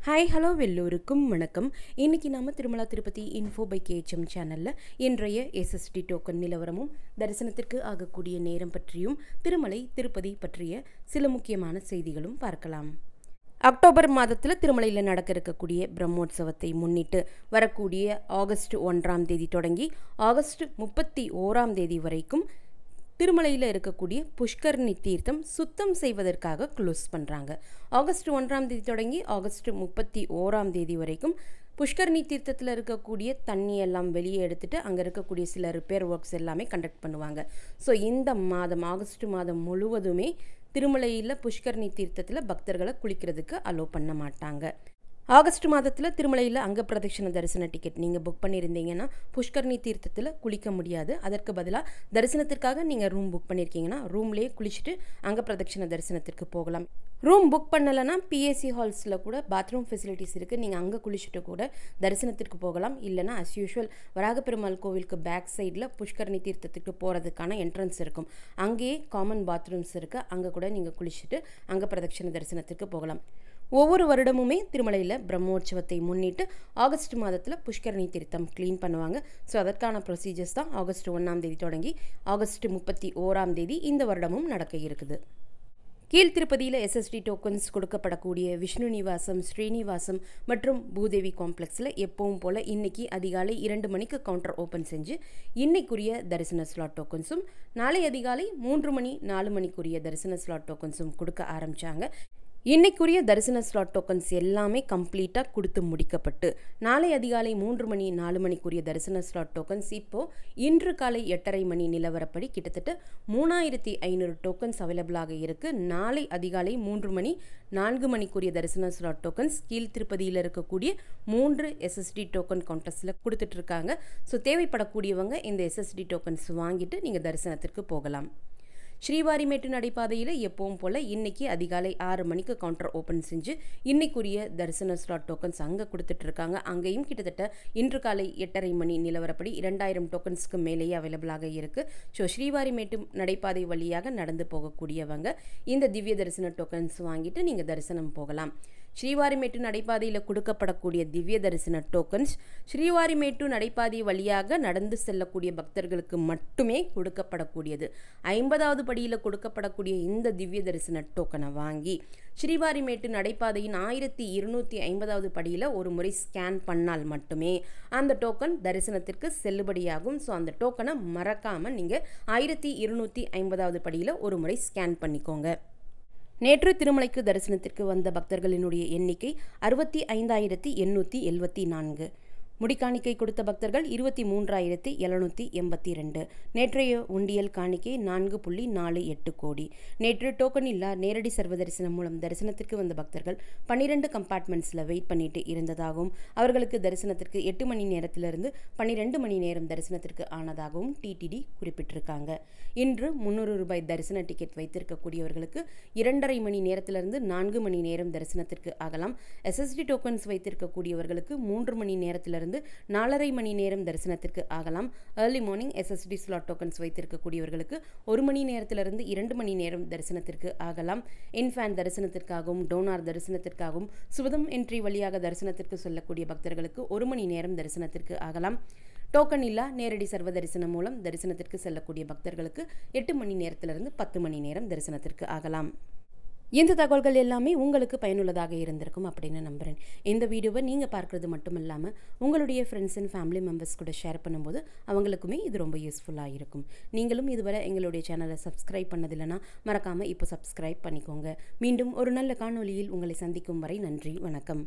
Hi hello எல்லோருக்கும் வணக்கம். இன்றைக்கி நாம் Tirumala Tirupati info by KHM சேனலில் இன்றைய எஸ்எஸ்டி டோக்கன் நிலவரமும் தரிசனத்திற்கு ஆகக்கூடிய நேரம் பற்றியும் திருமலை திருப்பதி பற்றிய சில முக்கியமான செய்திகளும் பார்க்கலாம். அக்டோபர் மாதத்தில் திருமலையில் நடக்க இருக்கக்கூடிய பிரம்மோற்சவத்தை முன்னிட்டு வரக்கூடிய ஆகஸ்ட் 1ஆம் தேதி தொடங்கி ஆகஸ்ட் 31ஆம் தேதி வரைக்கும் திருமலையில் இருக்கக்கூடிய புஷ்கரணி தீர்த்தம் சுத்தம் செய்வதற்காக க்ளோஸ் பண்ணுறாங்க. ஆகஸ்ட் 1ஆம் தேதி தொடங்கி ஆகஸ்ட் 31ஆம் தேதி வரைக்கும் புஷ்கரணி தீர்த்தத்தில் இருக்கக்கூடிய தண்ணி எல்லாம் வெளியே எடுத்துகிட்டு அங்கே இருக்கக்கூடிய சில ரிப்பேர் ஒர்க்ஸ் எல்லாமே கண்டக்ட் பண்ணுவாங்க. ஸோ இந்த மாதம் ஆகஸ்ட் மாதம் முழுவதுமே திருமலையில் புஷ்கரணி தீர்த்தத்தில் பக்தர்களை குளிக்கிறதுக்கு அலோவ் பண்ண மாட்டாங்க. ஆகஸ்ட் மாதத்தில் திருமலையில் அங்க பிரதட்சண தரிசன டிக்கெட் நீங்கள் புக் பண்ணியிருந்தீங்கன்னா புஷ்கரணி தீர்த்தத்தில் குளிக்க முடியாது. அதற்கு பதிலாக தரிசனத்திற்காக நீங்கள் ரூம் புக் பண்ணியிருக்கீங்கன்னா ரூம்லேயே குளிச்சுட்டு அங்க பிரதட்சண தரிசனத்திற்கு போகலாம். ரூம் புக் பண்ணலைன்னா பிஏசி ஹால்ஸில் கூட பாத்ரூம் ஃபெசிலிட்டிஸ் இருக்குது. நீங்கள் அங்கே குளிச்சுட்டு கூட தரிசனத்திற்கு போகலாம். இல்லைனா அஸ் யூஷுவல் வராகப்பெருமாள் கோவிலுக்கு பேக் சைடில் புஷ்கரணி தீர்த்தத்துக்கு போகிறதுக்கான என்ட்ரன்ஸ் இருக்கும். அங்கேயே காமன் பாத்ரூம்ஸ் இருக்குது. அங்கே கூட நீங்கள் குளிச்சுட்டு அங்கே பிரதட்சண தரிசனத்திற்கு போகலாம். ஒவ்வொரு வருடமுமே திருமலையில் பிரம்மோற்சவத்தை முன்னிட்டு ஆகஸ்ட் மாதத்தில் புஷ்கரணி தீர்த்தம் க்ளீன் பண்ணுவாங்க. ஸோ அதற்கான ப்ரொசீஜர்ஸ் தான் ஆகஸ்ட் 1ஆம் தேதி தொடங்கி ஆகஸ்ட் 31ஆம் தேதி இந்த வருடமும் நடக்க இருக்குது. கீழ் திருப்பதியில் எஸ்எஸ்டி டோக்கன்ஸ் கொடுக்கப்படக்கூடிய விஷ்ணு நிவாசம், ஸ்ரீனிவாசம் மற்றும் பூதேவி காம்ப்ளெக்ஸில் எப்பவும் போல் இன்றைக்கி அதிகாலை 2 மணிக்கு கவுண்டர் ஓப்பன் செஞ்சு இன்னைக்குரிய தரிசன ஸ்லாட் டோக்கன்ஸும் நாளை அதிகாலை 3 மணி 4 மணிக்குரிய தரிசன ஸ்லாட் டோக்கன்ஸும் கொடுக்க ஆரம்பித்தாங்க. இன்னைக்குரிய தரிசன ஸ்லாட் டோக்கன்ஸ் எல்லாமே கம்ப்ளீட்டாக கொடுத்து முடிக்கப்பட்டு நாளை அதிகாலை 3 மணி 4 மணிக்குரிய தரிசன ஸ்லாட் டோக்கன்ஸ் இப்போது இன்று காலை 8:30 மணி நிலவரப்படி கிட்டத்தட்ட 3500 டோக்கன்ஸ் அவைலபிளாக இருக்குது. நாளை அதிகாலை 3 மணி 4 மணிக்குரிய தரிசன ஸ்லாட் டோக்கன்ஸ் கீழ் திருப்பதியில் இருக்கக்கூடிய 3 எஸ்எஸ்டி டோக்கன் கவுண்டர்ஸில் கொடுத்துட்ருக்காங்க. ஸோ தேவைப்படக்கூடியவங்க இந்த எஸ்எஸ்டி டோக்கன்ஸ் வாங்கிட்டு நீங்கள் தரிசனத்திற்கு போகலாம். ஸ்ரீவாரிமேட்டு நடைபாதையில் எப்பவும் போல் இன்றைக்கி அதிகாலை 6 மணிக்கு கவுண்டர் ஓப்பன் செஞ்சு இன்னைக்குரிய தரிசன ஸ்லாட் டோக்கன்ஸ் அங்கே கொடுத்துட்ருக்காங்க. அங்கேயும் கிட்டத்தட்ட இன்று காலை 8:30 மணி நிலவரப்படி 2000 டோக்கன்ஸ்க்கு மேலேயே அவைலபிளாக இருக்குது. ஸோ ஸ்ரீவாரிமேட்டு நடைபாதை வழியாக நடந்து போகக்கூடியவங்க இந்த திவ்ய தரிசன டோக்கன்ஸ் வாங்கிட்டு நீங்கள் தரிசனம் போகலாம். ஸ்ரீவாரிமேட்டு நடைபாதையில் கொடுக்கப்படக்கூடிய திவ்ய தரிசன டோக்கன்ஸ் ஸ்ரீவாரிமேட்டு நடைபாதை வழியாக நடந்து செல்லக்கூடிய பக்தர்களுக்கு மட்டுமே கொடுக்கப்படக்கூடியது. 50வது படியில் கொடுக்கப்படக்கூடிய இந்த திவ்ய தரிசன டோக்கனை வாங்கி ஸ்ரீவாரிமேட்டு நடைபாதையின் 1250வது படியில் ஒரு முறை ஸ்கேன் பண்ணால் மட்டுமே அந்த டோக்கன் தரிசனத்திற்கு செல்லுபடியாகும். ஸோ அந்த டோக்கனை மறக்காமல் நீங்கள் 1250வது படியில் ஒரு முறை ஸ்கேன் பண்ணிக்கோங்க. நேற்று திருமலைக்கு தரிசனத்திற்கு வந்த பக்தர்களினுடைய எண்ணிக்கை 65,874. முடிக்காணிக்கை கொடுத்த பக்தர்கள் 23,782. நேற்றைய உண்டியல் காணிக்கை 4.48 கோடி. நேற்று டோக்கன் இல்லா நேரடி சர்வ தரிசனம் மூலம் தரிசனத்திற்கு வந்த பக்தர்கள் 12 கம்பார்ட்மெண்ட்ஸில் வெயிட் பண்ணிட்டு இருந்ததாகவும் அவர்களுக்கு தரிசனத்திற்கு 8 மணி நேரத்திலிருந்து 12 மணி நேரம் தரிசனத்திற்கு ஆனதாகவும் டிடிடி குறிப்பிட்டிருக்காங்க. இன்று 300 ரூபாய் தரிசன டிக்கெட் வைத்திருக்கக்கூடியவர்களுக்கு 2.5 மணி நேரத்திலிருந்து 4 மணி நேரம் தரிசனத்திற்கு ஆகலாம். எஸ்எஸ்டி டோக்கன்ஸ் வைத்திருக்கக்கூடியவர்களுக்கு 3 மணி நேரத்திலிருந்து 4.5 மணி நேரம் தரிசனத்திற்கு ஆகலாம். Early morning SSD slot tokens வைத்திருக்கக்கூடியவர்களுக்கு 1 மணி நேரத்திலிருந்து 2 மணி நேரம் தரிசனத்திற்கு ஆகலாம். இன்ஃபேன் தரிசனத்திற்காகவும் டோனார் தரிசனத்திற்காகவும் சுபதம் என்ட்ரி வழியாக தரிசனத்திற்கு செல்லக்கூடிய பக்தர்களுக்கு 1 மணி நேரம் தரிசனத்திற்கு ஆகலாம். டோக்கன் இல்லா நேரடி சர்வ தரிசனம் மூலம் தரிசனத்திற்கு செல்லக்கூடிய பக்தர்களுக்கு 8 மணி நேரத்திலிருந்து 10 மணி நேரம் தரிசனத்திற்கு ஆகலாம். இந்த தகவல்கள் எல்லாமே உங்களுக்கு பயனுள்ளதாக இருந்திருக்கும் அப்படின்னு நம்புகிறேன். இந்த வீடியோவை நீங்கள் பார்க்குறது மட்டும் இல்லாமல் உங்களுடைய ஃப்ரெண்ட்ஸ் அண்ட் ஃபேமிலி மெம்பர்ஸ் கூட ஷேர் பண்ணும்போது அவங்களுக்குமே இது ரொம்ப யூஸ்ஃபுல்லாக இருக்கும். நீங்களும் இதுவரை எங்களுடைய சேனலை சப்ஸ்கிரைப் பண்ணதில்லைன்னா மறக்காமல் இப்போ சப்ஸ்கிரைப் பண்ணிக்கோங்க. மீண்டும் ஒரு நல்ல காணொளியில் உங்களை சந்திக்கும் வரை நன்றி, வணக்கம்.